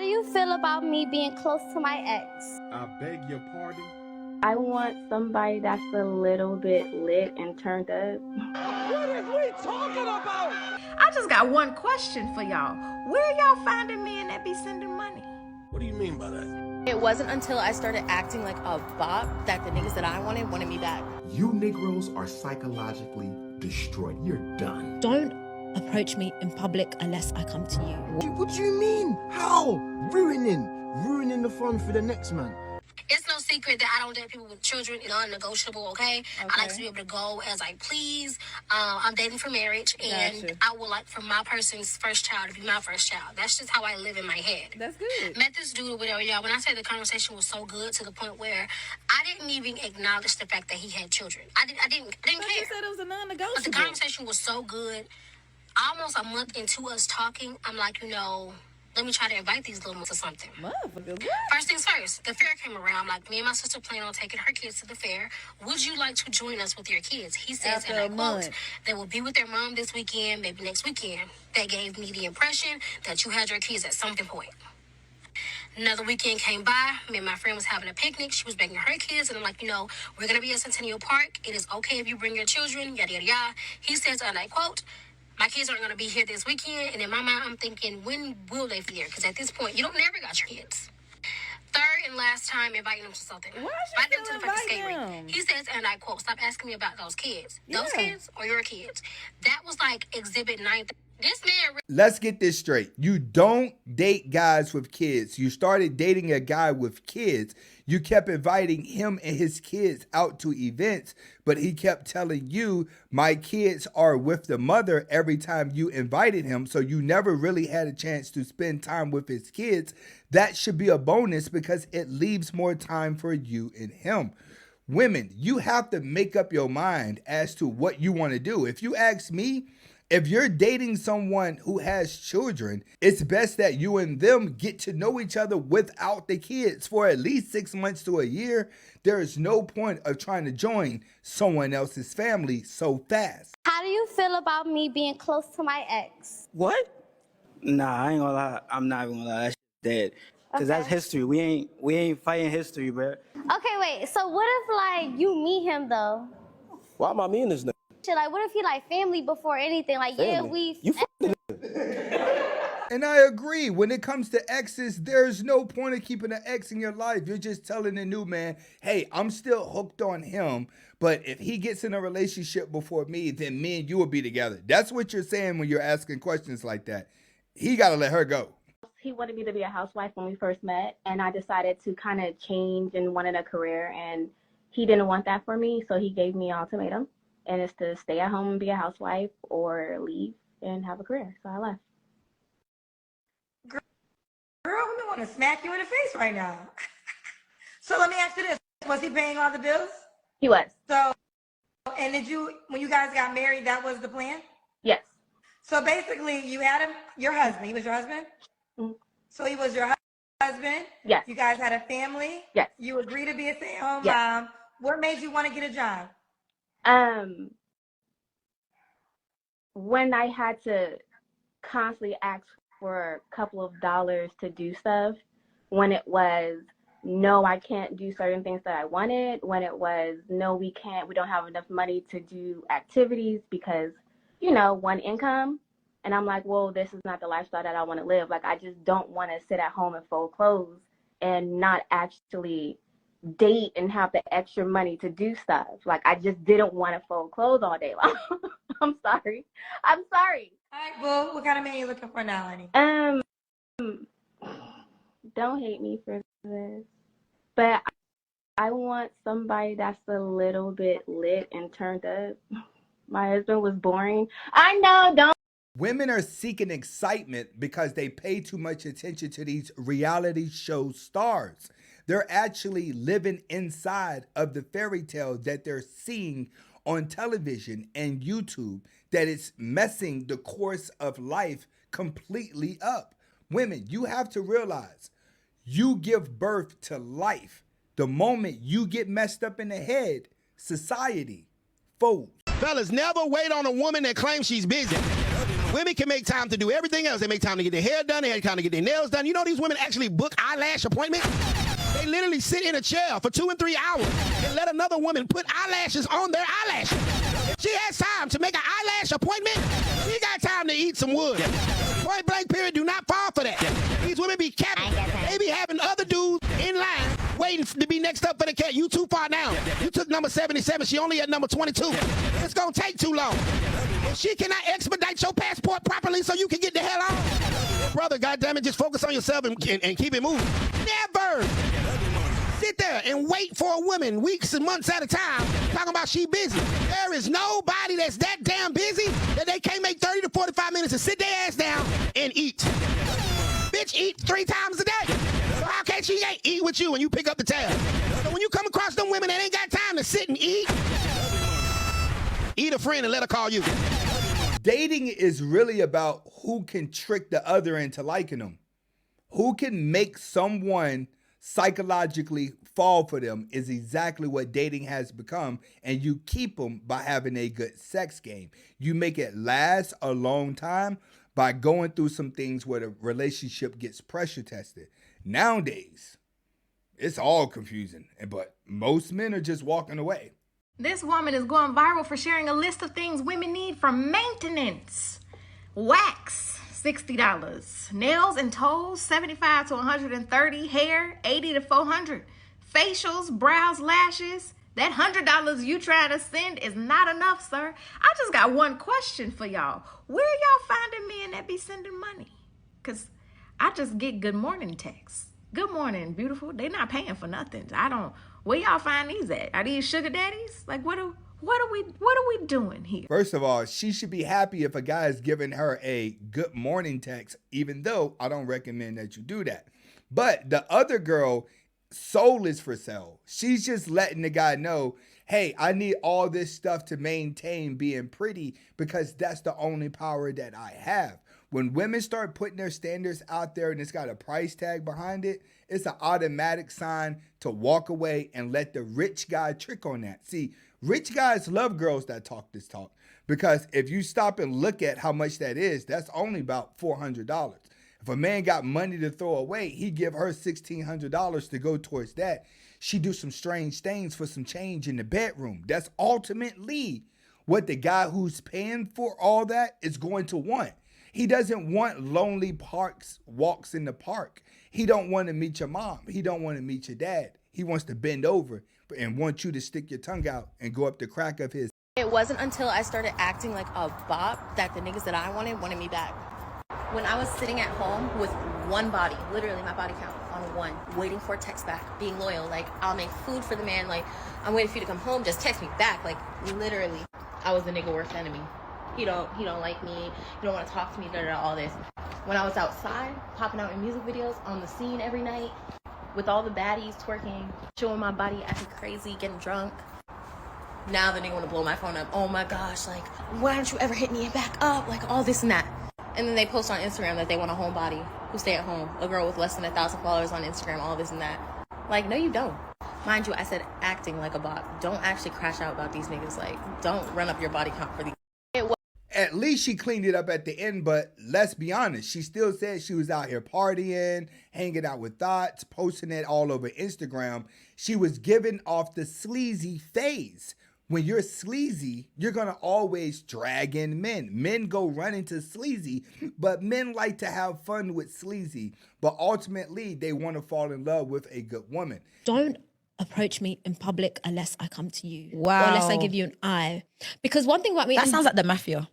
do you feel about me being close to my ex? I beg your pardon? I want somebody that's a little bit lit and turned up. What is we talking about? I just got one question for y'all. Where y'all finding men that be sending money? What do you mean by that? It wasn't until I started acting like a bop that the niggas that I wanted me back. You Negroes are psychologically destroyed. You're done. Don't approach me in public unless I come to you. What do you mean? How? Ruining the fun for the next man. It's no secret that I don't date people with children. It's non-negotiable, okay? I like to be able to go as I please. I'm dating for marriage, and I would like for my person's first child to be my first child. That's just how I live in my head. That's good. Met this dude or whatever, y'all. When I say the conversation was so good to the point where I didn't even acknowledge the fact that he had children. I didn't care. You said it was a non-negotiable. But the conversation was so good. Almost a month into us talking, I'm like, let me try to invite these little ones to something. Motherfucker, what? First things first, the fair came around. Like, me and my sister plan on taking her kids to the fair. Would you like to join us with your kids? He says, After and I a quote, month. they will be with their mom this weekend, maybe next weekend. That gave me the impression that you had your kids at some point. Another weekend came by. Me and my friend was having a picnic. She was bringing her kids. And I'm like, we're going to be at Centennial Park. It is okay if you bring your children, yada, yada, yada. He says, and I quote, my kids aren't going to be here this weekend. And in my mind, I'm thinking, when will they be here? Because at this point, you don't never got your kids. Third and last time inviting them to something. Why Invite them should to the you fucking skate invite rink. them? He says, and I quote, stop asking me about those kids. Those Yeah. kids or your kids. That was like exhibit 9. This man Let's get this straight. You don't date guys with kids. You started dating a guy with kids. You kept inviting him and his kids out to events, but he kept telling you, my kids are with the mother every time you invited him. So you never really had a chance to spend time with his kids. That should be a bonus because it leaves more time for you and him. Women, you have to make up your mind as to what you want to do. If you ask me, if you're dating someone who has children, it's best that you and them get to know each other without the kids for at least 6 months to a year. There is no point of trying to join someone else's family so fast. How do you feel about me being close to my ex? What? Nah, I ain't gonna lie. I'm not even gonna lie. That shit's dead. Cause that's history. We ain't fighting history, bro. Okay, wait. So what if you meet him though? Why am I meeting this nigga? Shit, what if he family before anything? Family? You And I agree. When it comes to exes, there's no point of keeping an ex in your life. You're just telling the new man, hey, I'm still hooked on him, but if he gets in a relationship before me, then me and you will be together. That's what you're saying when you're asking questions like that. He got to let her go. He wanted me to be a housewife when we first met, and I decided to kind of change and wanted a career, and he didn't want that for me, so he gave me an ultimatum, and it's to stay at home and be a housewife or leave and have a career. So I left. Girl, I want to smack you in the face right now. So let me ask you this. Was he paying all the bills? He was. So, and when you guys got married, that was the plan? Yes. So basically, you had your husband. He was your husband? Mm-hmm. So he was your husband? Yes. You guys had a family? Yes. You agreed to be a stay-at-home Yes. mom. What made you want to get a job? When I had to constantly ask for a couple of dollars to do stuff, when it was, no, I can't do certain things that I wanted, when it was, no, we don't have enough money to do activities because, one income. And I'm like, well, this is not the lifestyle that I want to live. I just don't want to sit at home and fold clothes and not actually date and have the extra money to do stuff. I just didn't want to fold clothes all day long. I'm sorry. All right, well, what kind of man you looking for now, honey? Don't hate me for this, but I want somebody that's a little bit lit and turned up. My husband was boring. I know, don't. Women are seeking excitement because they pay too much attention to these reality show stars. They're actually living inside of the fairy tale that they're seeing on television and YouTube, that it's messing the course of life completely up. Women, you have to realize you give birth to life. The moment you get messed up in the head, society folds. Fellas, never wait on a woman that claims she's busy. Women can make time to do everything else. They make time to get their hair done. They have time to get their nails done. You know these women actually book eyelash appointments? They literally sit in a chair for 2 and 3 hours and let another woman put eyelashes on their eyelashes. If she has time to make an eyelash appointment, she got time to eat some wood. Point blank period, do not fall for that. These women be capping. They be having other dudes in line waiting to be next up for the cat. You too far now. You took number 77. She only at number 22. It's going to take too long. If she cannot expedite your passport properly so you can get the hell out, brother, goddammit, just focus on yourself and keep it moving. Never sit there and wait for a woman weeks and months at a time talking about she busy. There is nobody that's that damn busy that they can't make 30 to 45 minutes to sit their ass down and eat. Bitch, eat 3 times a day. So how can she eat with you when you pick up the tab? So when you come across them women that ain't got time to sit and eat a friend and let her call you. Dating is really about who can trick the other into liking them. Who can make someone psychologically fall for them is exactly what dating has become, and you keep them by having a good sex game. You make it last a long time by going through some things where the relationship gets pressure tested. Nowadays, it's all confusing, but most men are just walking away. This woman is going viral for sharing a list of things women need for maintenance. Wax, $60. Nails and toes, $75 to $130. Hair, $80 to $400. Facials, brows, lashes. That $100 you trying to send is not enough, sir. I just got one question for y'all. Where y'all finding men that be sending money? Because I just get good morning texts. Good morning, beautiful. They not paying for nothing. Where y'all find these at? Are these sugar daddies? Like, what are we doing here? First of all, she should be happy if a guy is giving her a good morning text, even though I don't recommend that you do that. But the other girl, soul is for sale. She's just letting the guy know, hey, I need all this stuff to maintain being pretty because that's the only power that I have. When women start putting their standards out there and it's got a price tag behind it, it's an automatic sign to walk away and let the rich guy trick on that. See, rich guys love girls that talk this talk because if you stop and look at how much that is, that's only about $400. If a man got money to throw away, he'd give her $1,600 to go towards that. She do some strange things for some change in the bedroom. That's ultimately what the guy who's paying for all that is going to want. He doesn't want lonely walks in the park. He don't want to meet your mom. He don't want to meet your dad. He wants to bend over and want you to stick your tongue out and go up the crack of his. It wasn't until I started acting like a bop that the niggas that I wanted me back. When I was sitting at home with one body, literally my body count on one, waiting for a text back, being loyal, like I'll make food for the man, like I'm waiting for you to come home, just text me back, like literally, I was the nigga worst enemy. He don't like me, he don't want to talk to me, all this. When I was outside, popping out in music videos, on the scene every night, with all the baddies twerking, showing my body, acting crazy, getting drunk. Now the nigga want to blow my phone up. Oh my gosh, like, why don't you ever hit me back up? Like all this and that. And then they post on Instagram that they want a homebody who stay at home, a girl with less than 1,000 followers on Instagram, all this and that. Like, no, you don't. Mind you, I said acting like a bot. Don't actually crash out about these niggas. Like, don't run up your body count for these. At least she cleaned it up at the end, but let's be honest, she still said she was out here partying, hanging out with thoughts, posting it all over Instagram. She was giving off the sleazy phase. When you're sleazy, you're going to always drag in men. Men go running to sleazy, but men like to have fun with sleazy. But ultimately, they want to fall in love with a good woman. Don't approach me in public unless I come to you. Wow. Or unless I give you an eye. Because one thing about me... That sounds like the mafia.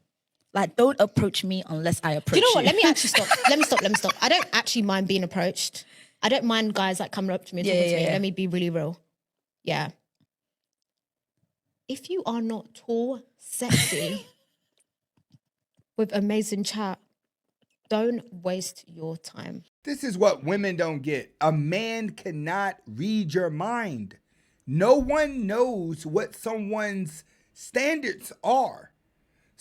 Like, don't approach me unless I approach you. Do you know what? Let me actually stop. Let me stop. I don't actually mind being approached. I don't mind guys like coming up to me and talking to me. Let me be really real. Yeah. If you are not tall, sexy, with amazing chat, don't waste your time. This is what women don't get. A man cannot read your mind. No one knows what someone's standards are.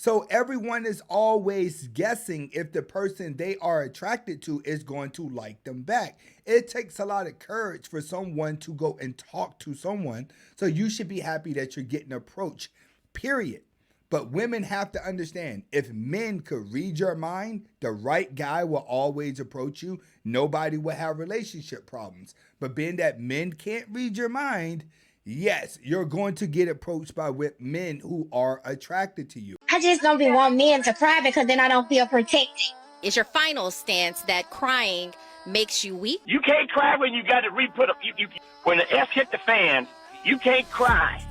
So everyone is always guessing if the person they are attracted to is going to like them back. It takes a lot of courage for someone to go and talk to someone. So you should be happy that you're getting approached, period. But women have to understand, if men could read your mind, the right guy will always approach you. Nobody will have relationship problems. But being that men can't read your mind, yes, you're going to get approached by men who are attracted to you. I just don't be want men to cry because then I don't feel protected. Is your final stance that crying makes you weak? You can't cry when you got to re-put up. When the S hit the fan, you can't cry.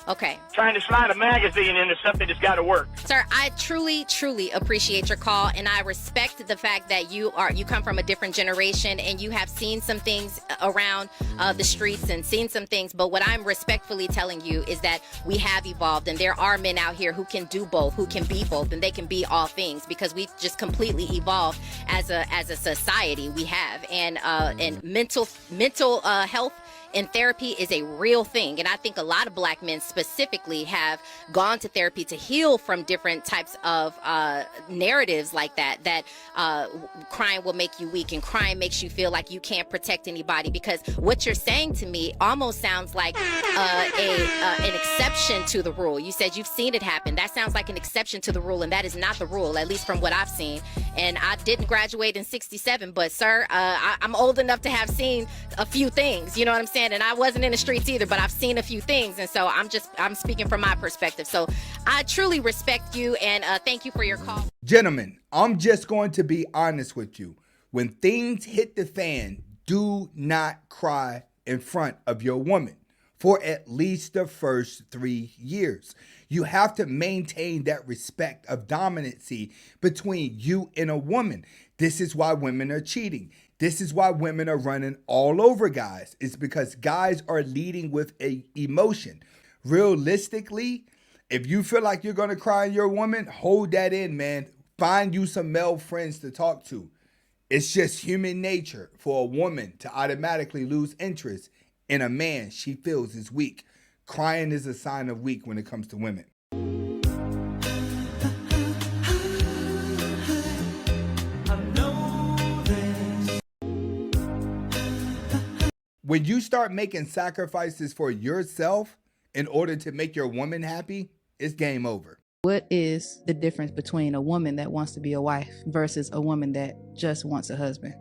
Okay. Trying to slide a magazine into something that's got to work. Sir, I truly, truly appreciate your call, and I respect the fact that you come from a different generation and you have seen some things around the streets and seen some things. But what I'm respectfully telling you is that we have evolved, and there are men out here who can do both, who can be both, and they can be all things because we've just completely evolved as a society. We have, and mental health and therapy is a real thing. And I think a lot of black men specifically have gone to therapy to heal from different types of narratives like that crying will make you weak and crying makes you feel like you can't protect anybody. Because what you're saying to me almost sounds like an exception to the rule. You said you've seen it happen. That sounds like an exception to the rule, and that is not the rule, at least from what I've seen. And I didn't graduate in '67, but sir, I'm old enough to have seen a few things, you know what I'm saying? And I wasn't in the streets either, but I've seen a few things. And so I'm speaking from my perspective. So I truly respect you, and thank you for your call. Gentlemen, I'm just going to be honest with you. When things hit the fan, do not cry in front of your woman for at least the first 3 years. You have to maintain that respect of dominancy between you and a woman. This is why women are cheating. This is why women are running all over guys. It's because guys are leading with a emotion. Realistically, if you feel like you're going to cry on your woman, hold that in, man. Find you some male friends to talk to. It's just human nature for a woman to automatically lose interest in a man she feels is weak. Crying is a sign of weak when it comes to women. When you start making sacrifices for yourself in order to make your woman happy, it's game over. What is the difference between a woman that wants to be a wife versus a woman that just wants a husband?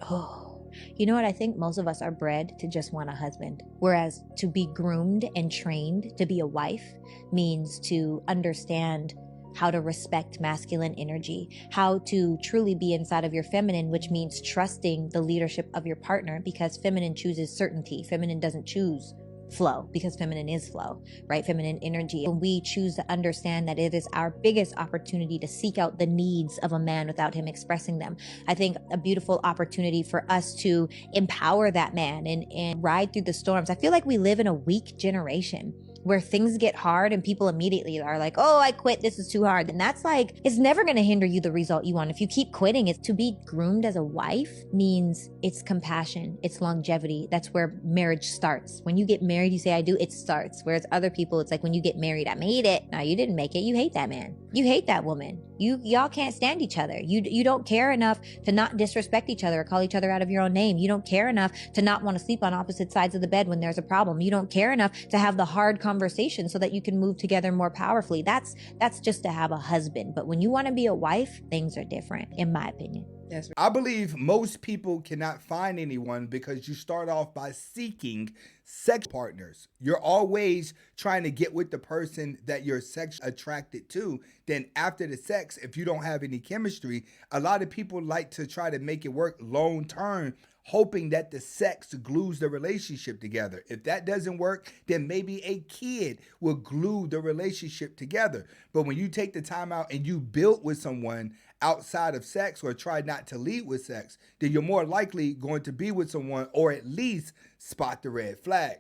Oh, you know what? I think most of us are bred to just want a husband. Whereas to be groomed and trained to be a wife means to understand how to respect masculine energy, how to truly be inside of your feminine, which means trusting the leadership of your partner, because feminine chooses certainty. Feminine doesn't choose flow, because feminine is flow, right? Feminine energy. When we choose to understand that it is our biggest opportunity to seek out the needs of a man without him expressing them, I think a beautiful opportunity for us to empower that man and ride through the storms. I feel like we live in a weak generation where things get hard and people immediately are like, oh, I quit, this is too hard. And that's like, it's never going to hinder you the result you want. If you keep quitting, it's to be groomed as a wife means it's compassion, it's longevity. That's where marriage starts. When you get married, you say, I do, it starts. Whereas other people, it's like when you get married, I made it. No, you didn't make it. You hate that man. You hate that woman. Y'all can't stand each other. You don't care enough to not disrespect each other or call each other out of your own name. You don't care enough to not want to sleep on opposite sides of the bed when there's a problem. You don't care enough to have the hard conversation so that you can move together more powerfully. That's just to have a husband. But when you want to be a wife, things are different, in my opinion. That's right. I believe most people cannot find anyone because you start off by seeking sex partners. You're always trying to get with the person that you're sexually attracted to. Then after the sex, if you don't have any chemistry, a lot of people like to try to make it work long term, hoping that the sex glues the relationship together. If that doesn't work, then maybe a kid will glue the relationship together. But when you take the time out and you build with someone outside of sex or try not to lead with sex, then you're more likely going to be with someone or at least spot the red flag.